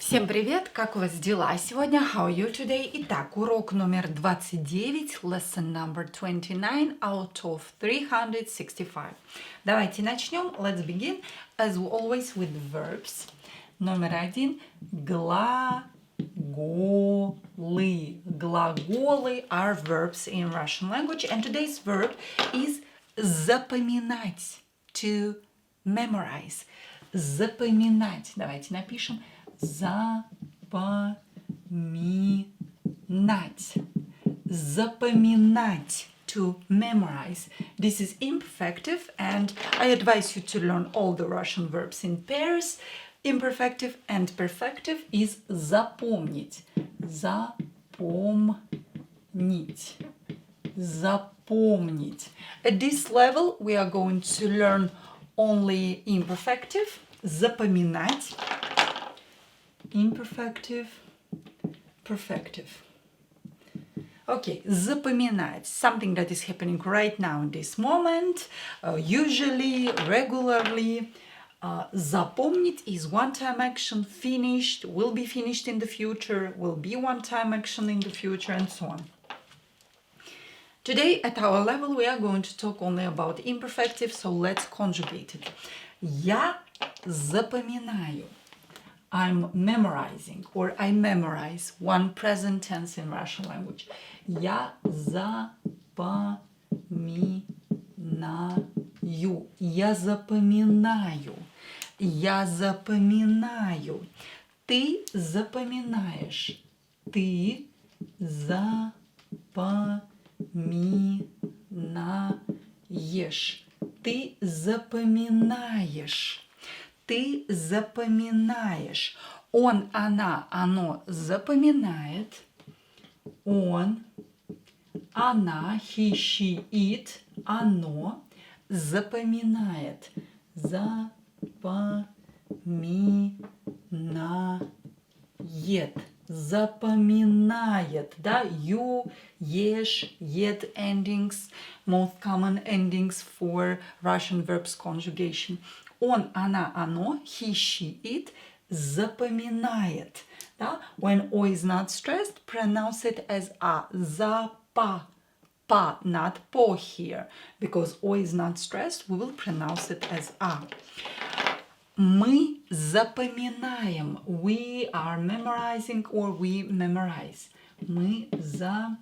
Всем привет! Как у вас дела сегодня? How are you today? Итак, урок номер 29, lesson number 29 out of 365. Давайте начнем. Let's begin, as always, with verbs. Номер один. Глаголы. Глаголы are verbs in Russian language, and today's verb is запоминать, to memorize. Запоминать. Давайте напишем запоминать. Запоминать. To memorize. This is imperfective, and I advise you to learn all the Russian verbs in pairs. Imperfective and perfective is запомнить. Запомнить. Запомнить. At this level, we are going to learn only imperfective. Запоминать. Imperfective, perfective. Okay, запоминать. Something that is happening right now in this moment, usually, regularly. Запомнить is one-time action, finished, will be finished in the future, will be one-time action in the future, and so on. Today, at our level, we are going to talk only about imperfective, so let's conjugate it. Я запоминаю. I'm memorizing, or I memorize, one present tense in Russian language. Я запоминаю. Я запоминаю. Я запоминаю. Ты запоминаешь. Ты запоминаешь. Ты запоминаешь. Ты запоминаешь. Он, она, оно запоминает. Он, она, he, she, it, оно запоминает. Запоминает. Запоминает. Да? You, ешь, yet endings, most common endings for Russian verbs conjugation. Он, она, оно, he, she, it, запоминает. Да? When O is not stressed, pronounce it as A. Запа. Pa, not po here. Because O is not stressed, we will pronounce it as A. Мы запоминаем. We are memorizing or we memorize. Мы запоминаем.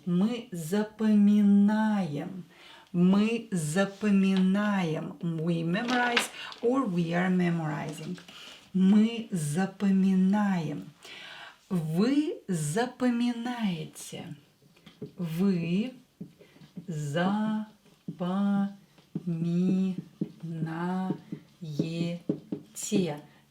Мы запоминаем. Мы запоминаем. We memorize or we are memorizing. Мы запоминаем. Вы запоминаете. Вы запоминаете.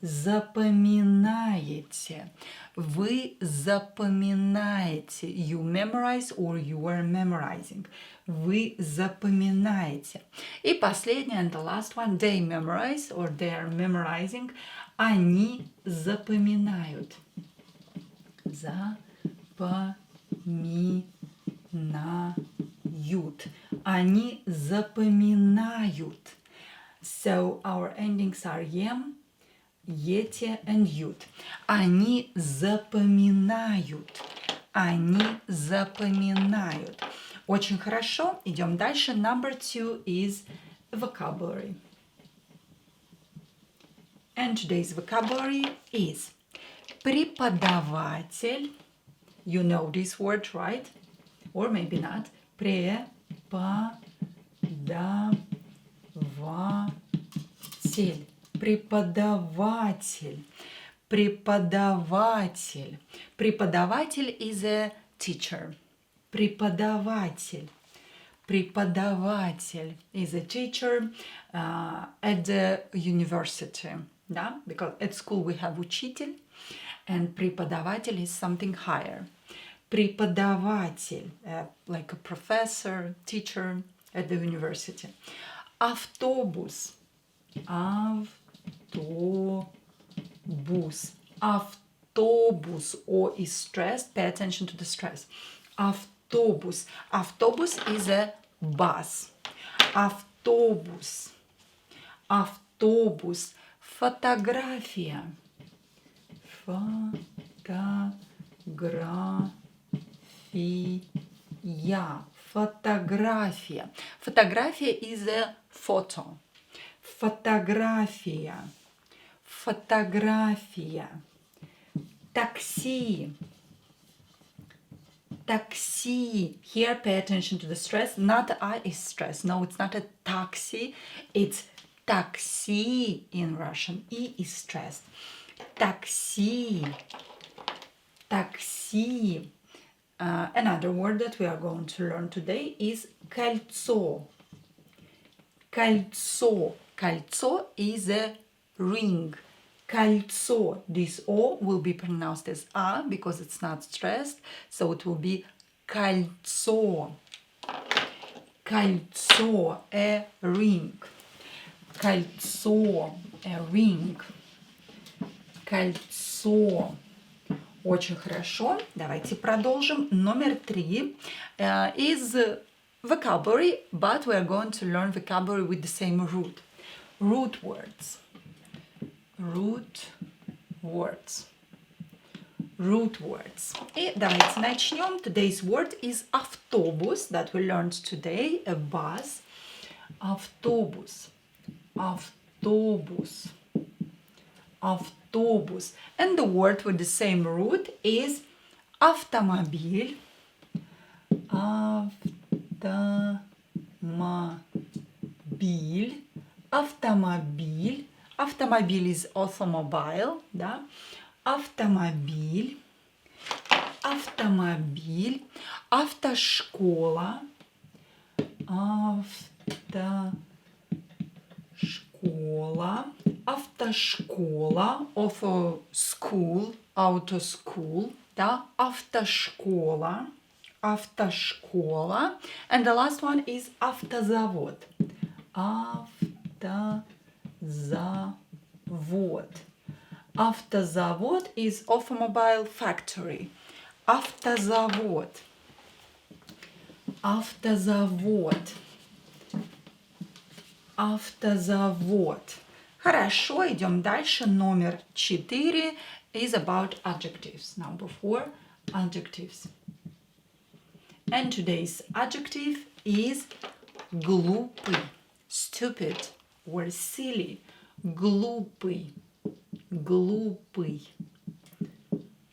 Запоминаете. Вы запоминаете. You memorize or you are memorizing. Вы запоминаете. И последнее, and the last one, they memorize or they are memorizing. Они запоминают. Запоминают. Они запоминают. So our endings are ем, ете and ют. Они запоминают. Они запоминают. Очень хорошо. Идем дальше. Number 2 is vocabulary. And today's vocabulary is преподаватель. You know this word, right? Or maybe not. Преподаватель. Преподаватель. Преподаватель. Преподаватель is a teacher. Преподаватель. Преподаватель is a teacher at the university. Да? Because at school we have учитель, and преподаватель is something higher. Преподаватель, like a professor, teacher at the university. Автобус. Автобус. Автобус. O is stressed. Pay attention to the stress. Автобус. Автобус is a bus. Автобус. автобус, фотография, фотография. Фотография is a photo. Фотография. Фотография. Такси. Taxi. Here, pay attention to the stress. Not I is stress. No, it's not a taxi. It's taxi in Russian. E is stressed. Taxi. Taxi. Another word that we are going to learn today is кольцо. Кольцо. Кольцо is a ring. Кольцо. This O will be pronounced as A because it's not stressed. So it will be кольцо. Кольцо. A ring. Кольцо. A ring. Кольцо. Очень хорошо. Давайте продолжим. Номер 3 is vocabulary, but we are going to learn vocabulary with the same root. Root words. Root words. Root words. И давайте начнем. Today's word is автобус that we learned today. A bus. Автобус. Автобус. Автобус. And the word with the same root is автомобиль. Автомобиль. Автомобиль. Автомобиль is automobile, да? Автомобиль. Автомобиль. Автошкола. Автошкола. Автошкола. Auto school. Auto school. Да? Автошкола. Автошкола. And the last one is автозавод. Автозавод. Автозавод is automobile factory. Автозавод. Автозавод. Автозавод. Хорошо, идем дальше. Номер 4 is about adjectives. Number 4, adjectives. And today's adjective is глупый, stupid or silly. Глупый, глупый,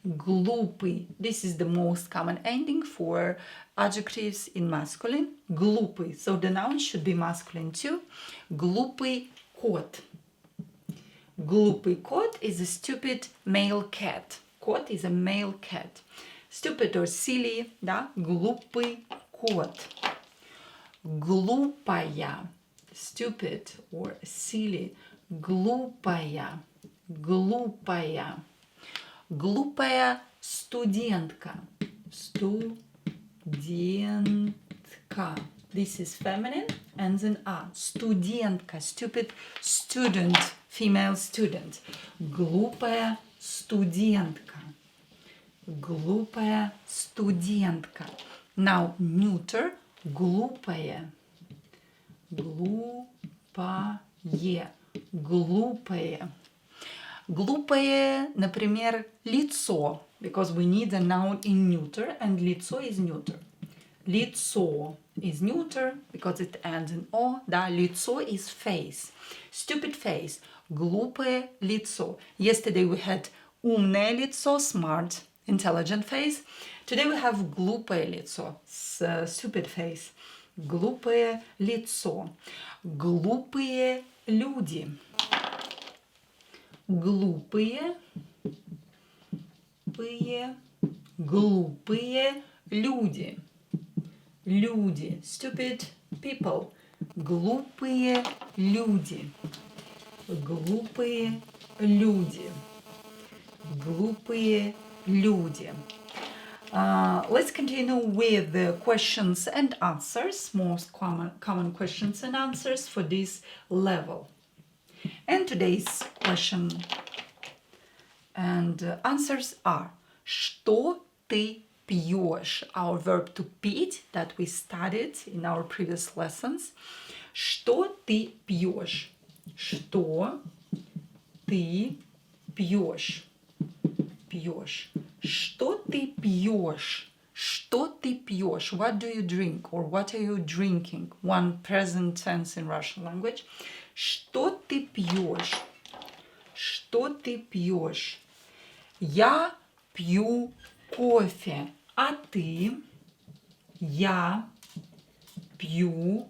глупый. This is the most common ending for adjectives in masculine. Глупый. So the noun should be masculine too. Глупый кот. Глупый кот is a stupid male cat. Кот is a male cat. Stupid or silly, да? Глупый кот. Глупая. Stupid or silly. Глупая. Глупая. Глупая студентка. Студентка. This is feminine, ends in a. Студентка. Stupid student. Female student. Глупая студентка. Глупая студентка. Now, neuter. Глупая. Глупое. Глупое. Глупое, например, лицо. Because we need a noun in neuter, and лицо is neuter. Лицо is neuter because it ends in O. Да, лицо is face. Stupid face. Глупое лицо. Yesterday we had умное лицо, smart, intelligent face. Today we have глупое лицо, stupid face. Глупое лицо. Глупые люди. Глупые. Глупые люди. Люди. Stupid people. Глупые люди. Глупые люди. Глупые люди. Let's continue with the questions and answers, most common questions and answers for this level. And today's question and answers are: Что ты пьешь? Our verb to pить that we studied in our previous lessons. Что ты пьешь? Что ты пьешь? Пьешь. Что ты пьешь? Что ты пьешь? What do you drink? Or what are you drinking? One present tense in Russian language. Что ты пьешь? Что ты пьешь? Я пью кофе. А ты? Я пью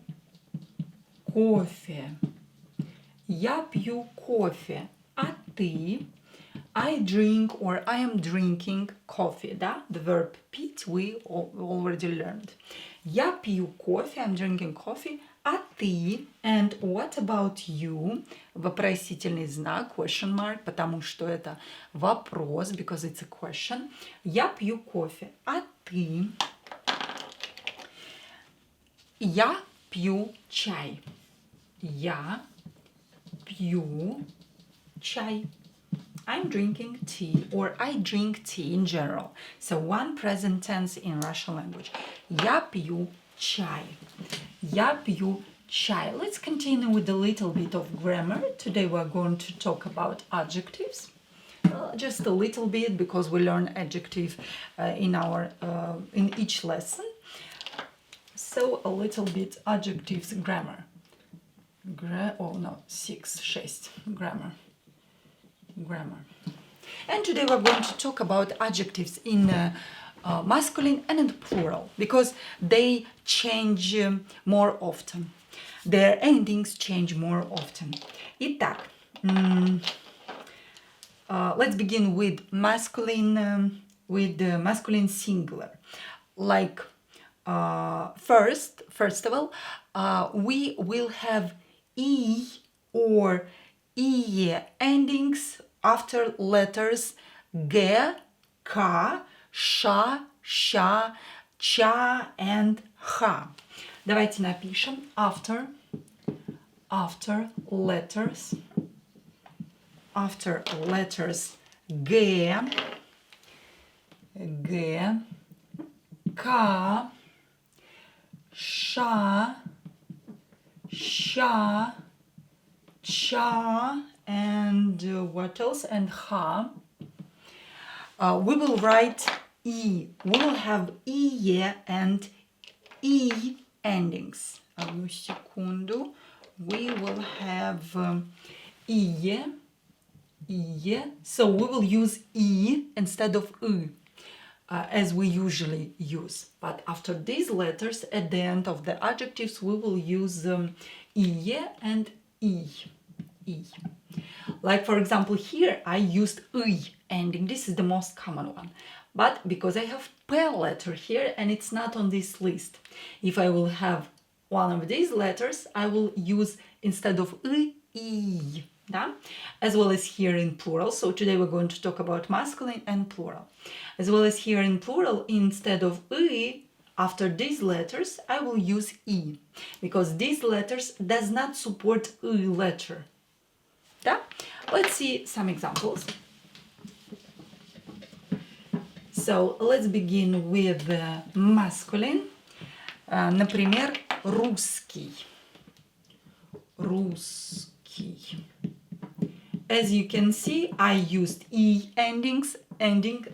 кофе. Я пью кофе. А ты? I drink or I am drinking coffee, да? The verb pить we already learned. Я пью кофе, I'm drinking coffee. А ты? And what about you? Вопросительный знак, question mark, потому что это вопрос, because it's a question. Я пью кофе. А ты? Я пью чай. Я пью чай. I'm drinking tea or I drink tea in general. So one present tense in Russian language. Я пью чай. Я пью чай. Let's continue with a little bit of grammar. Today we're going to talk about adjectives. Just a little bit because we learn adjective in each lesson. So a little bit adjectives grammar. 6 grammar. And today we're going to talk about adjectives in masculine and in plural because they change more often. Their endings change more often. Итак, let's begin with masculine singular. Like first of all, we will have e or ie endings after letters g, k, sh, sha, cha and ha. Давайте напишем after letters g, k, sha, cha, and what else? And ha. We will write e. We will have ie and e endings. Одну секунду. We will have ie. So we will use e instead of u. As we usually use. But after these letters, at the end of the adjectives, we will use ie and e. Like for example, here I used I ending. This is the most common one. But because I have P letter here and it's not on this list. If I will have one of these letters, I will use instead of I. Да? As well as here in plural. So today we're going to talk about masculine and plural. As well as here in plural, instead of I, after these letters, I will use E. Because these letters does not support I letter. Да? Let's see some examples. So let's begin with masculine. Например, русский. As you can see, I used E ending,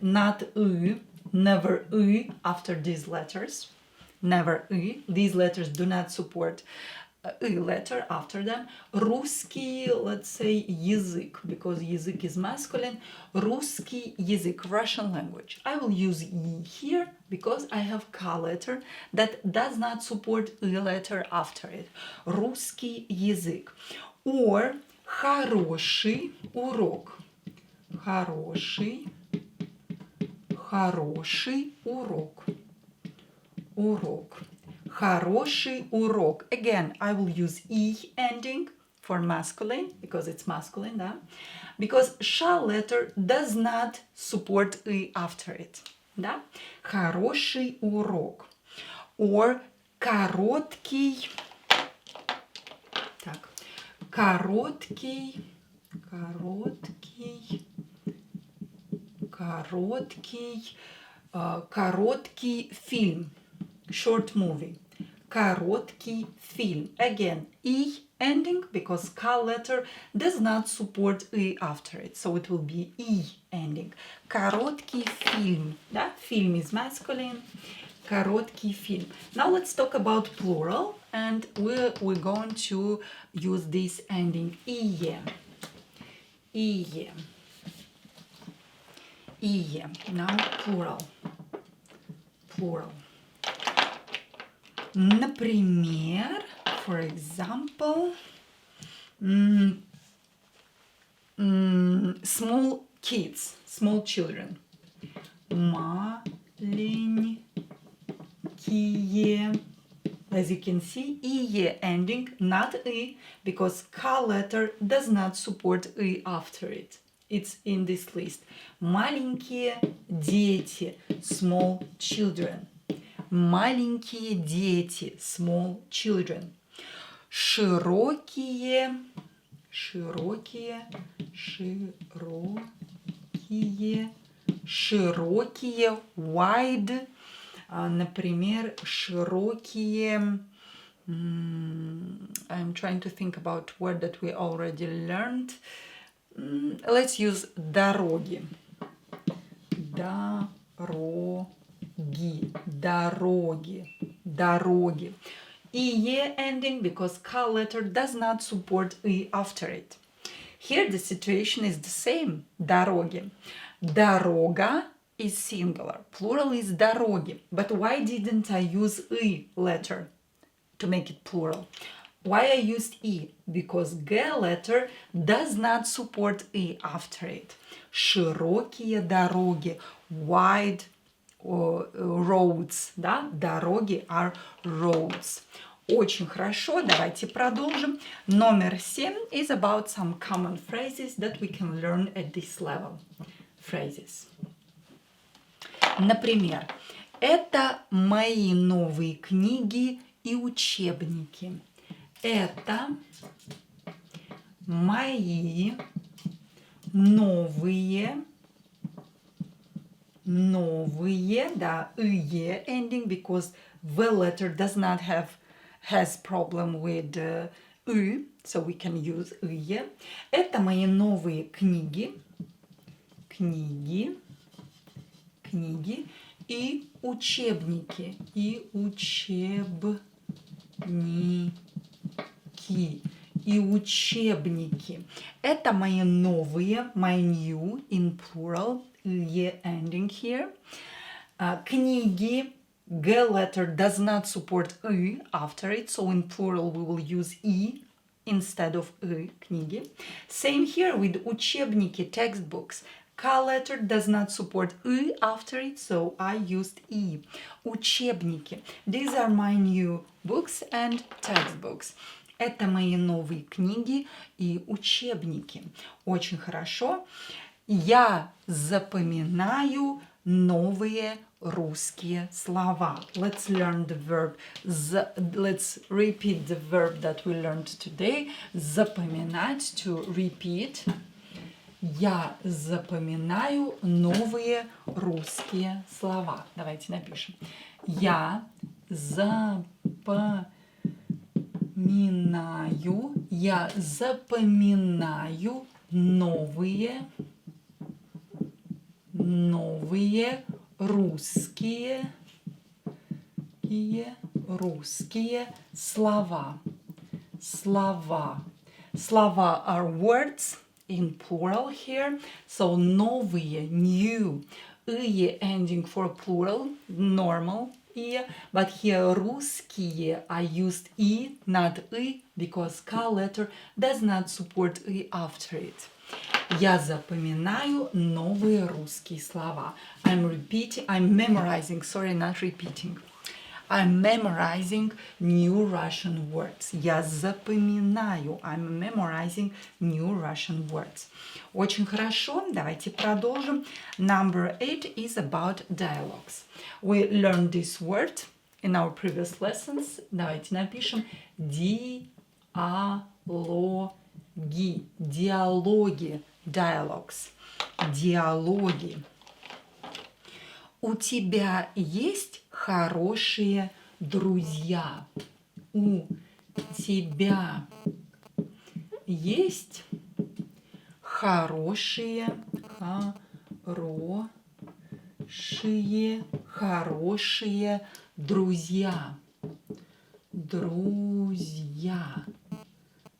not U, never U after these letters. Never U. These letters do not support U letter after them. Русский, let's say язык, because язык is masculine. Русский язык, Russian language. I will use E here because I have K letter that does not support U letter after it. Русский язык. Or хороший урок. Хороший урок. Хороший урок. Again, I will use E ending for masculine because it's masculine, да? Because sh letter does not support I after it. Да? Хороший урок. Or короткий. Так. Короткий фильм. Short movie. Короткий фильм. Again, E ending because K letter does not support I after it. So it will be I ending. Короткий фильм. Да? Film is masculine. Короткий фильм. Now let's talk about plural, and we're going to use this ending ие. Ие. Ие. Now plural. Plural. Например, for example, small kids, small children. Маленькие. As you can see, ие ending, not I, because K letter does not support I after it. It's in this list. Маленькие дети, small children. Маленькие дети, small children. Широкие, широкие, широкие, широкие, wide. Например, широкие. I'm trying to think about word that we already learned. Let's use дороги. Дороги, дороги, дороги. ие ending because K letter does not support I after it. Here the situation is the same. Дороги. Дорога is singular. Plural is дороги. But why didn't I use I letter to make it plural? Why I used I? Because G letter does not support I after it. Широкие дороги. Wide roads. Да? Дороги are roads. Очень хорошо. Давайте продолжим. Номер 7 is about some common phrases that we can learn at this level. Phrases. Например, это мои новые книги и учебники. Это мои новые, да, ие ending because the letter does not has problem with I, so we can use ие. Это мои новые книги, книги и учебники, и учебники. Это мои новые, my new in plural, ие ending here. Книги, G letter does not support I after it, so in plural we will use I instead of I, книги. Same here with учебники, textbooks. K letter does not support I after it, so I used I. Учебники. These are my new books and textbooks. Это мои новые книги и учебники. Очень хорошо. Я запоминаю новые русские слова. Let's learn the verb. Let's repeat the verb that we learned today. Запоминать, to repeat. Я запоминаю новые русские слова. Давайте напишем. Я запоминаю новые русские слова. Слова are words in plural here. So новые, new. Ие ending for plural, normal. But here русские, I used I, not I, because K letter does not support I after it. Я запоминаю новые русские слова. I'm memorizing, not repeating. I'm memorizing new Russian words. Я запоминаю. I'm memorizing new Russian words. Очень хорошо. Давайте продолжим. Number 8 is about dialogues. We learned this word in our previous lessons. Давайте напишем диалоги. Диалоги. Dialogues. Диалоги. У тебя есть хорошие друзья? У тебя есть хорошие друзья.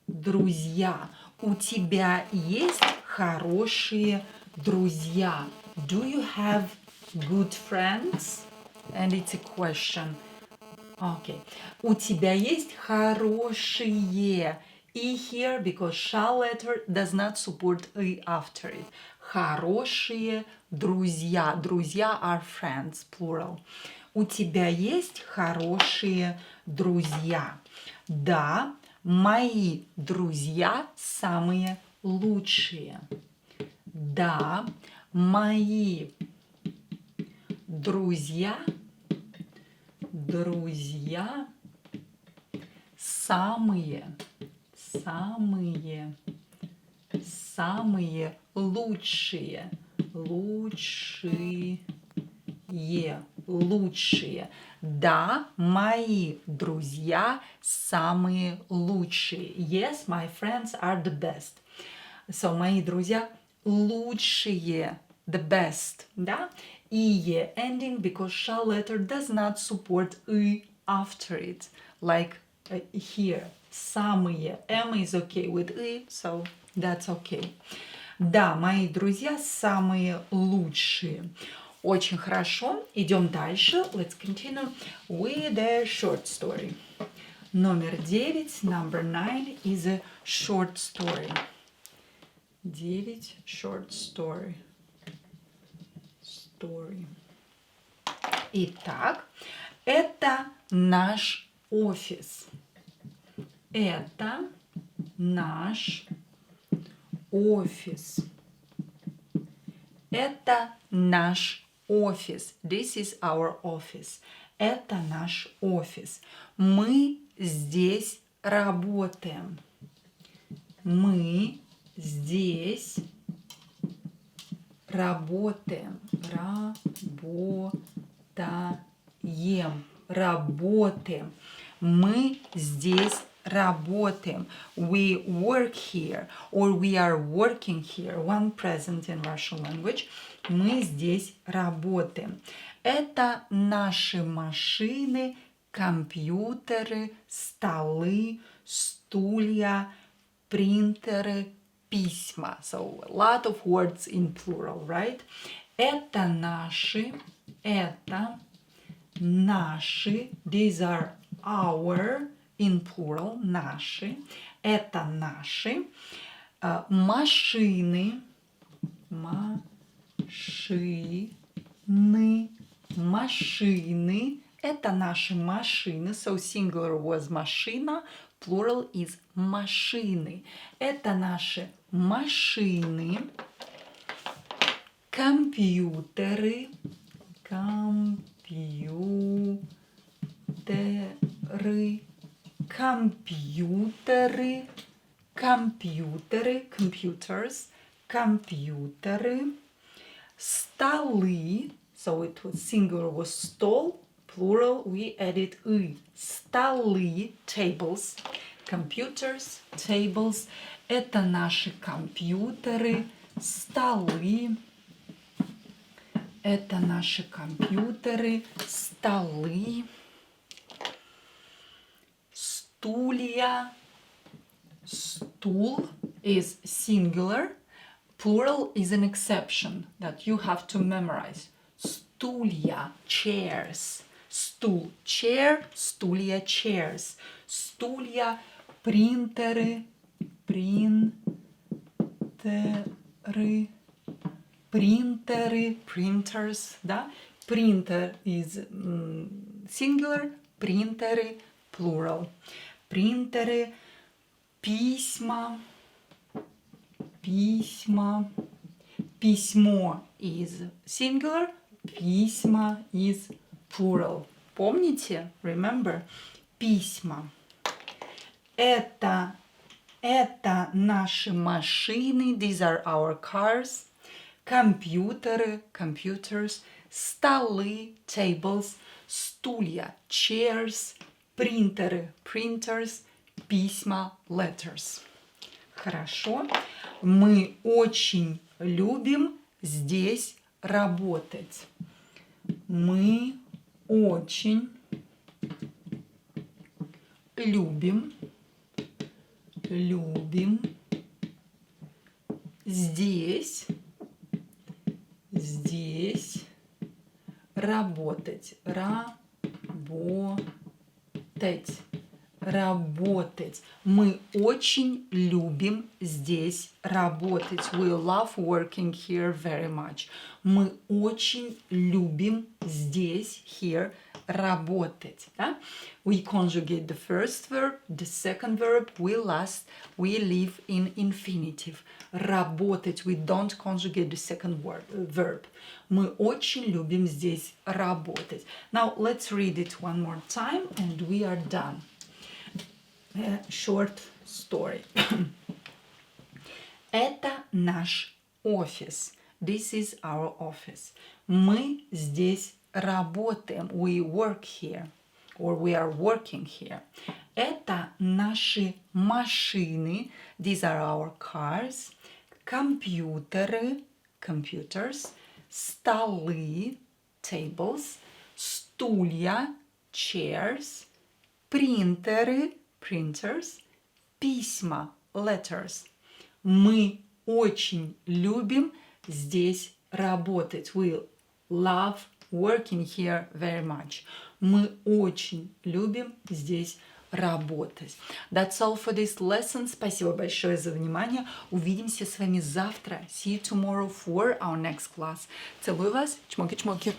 Друзья. У тебя есть хорошие друзья? Do you have good friends? And it's a question. Okay. У тебя есть хорошие. И here, because shall letter does not support и after it. Хорошие друзья. Друзья are friends, plural. У тебя есть хорошие друзья? Да, мои друзья самые лучшие. Да, мои друзья самые лучшие. Да, мои друзья самые лучшие. Yes, my friends are the best. So, мои друзья лучшие. The best. Да? И ending because shall letter does not support и after it. Like here. Самые. M is okay with и, so that's okay. Да, мои друзья самые лучшие. Очень хорошо. Идем дальше. Let's continue with a short story. Номер 9, number 9 is a short story. 9 short story. Итак, это наш офис. Это наш офис. Это наш офис. This is our office. Это наш офис. Мы здесь работаем. Мы здесь работаем. Работаем. Мы здесь работаем. We work here or we are working here. One present in Russian language. Мы здесь работаем. Это наши машины, компьютеры, столы, стулья, принтеры, письма. So a lot of words in plural, right? Это наши. These are our in plural, наши. Это наши машины. Это наши машины. So singular was машина, plural is машины. Это наши машины, компьютеры, компьютеры, столы, so it was singular was стол, plural we added и. Столы, tables, computers, tables. Это наши компьютеры, столы. Это наши компьютеры, столы, стулья. Stool is singular. Plural is an exception that you have to memorize. Стулья, chairs. Stool, chair, стулья, chairs. Стулья, принтеры, printers, да? Printer is singular, принтеры, plural. Принтеры, письмо, письмо is singular, письма is plural. Помните? Remember? Письма. Это наши машины. These are our cars. Компьютеры, computers. Столы, tables. Стулья, chairs. Принтеры, printers. Письма, letters. Хорошо. Мы очень любим здесь работать. Мы очень любим здесь работать. Работать. Мы очень любим здесь работать. We love working here very much. Мы очень любим здесь, here, работать. Да? We conjugate the first verb, the second verb, we last, we live in infinitive. Работать. We don't conjugate the second verb. Мы очень любим здесь работать. Now let's read it one more time and we are done. A short story. Это наш офис. This is our office. Мы здесь работаем. We work here. Or we are working here. Это наши машины. These are our cars. Компьютеры. Computers. Столы. Tables. Стулья. Chairs. Принтеры. Printers, письма, letters. Мы очень любим здесь работать. We love working here very much. Мы очень любим здесь работать. That's all for this lesson. Спасибо большое за внимание. Увидимся с вами завтра. See you tomorrow for our next class. Целую вас. Чмоки-чмоки.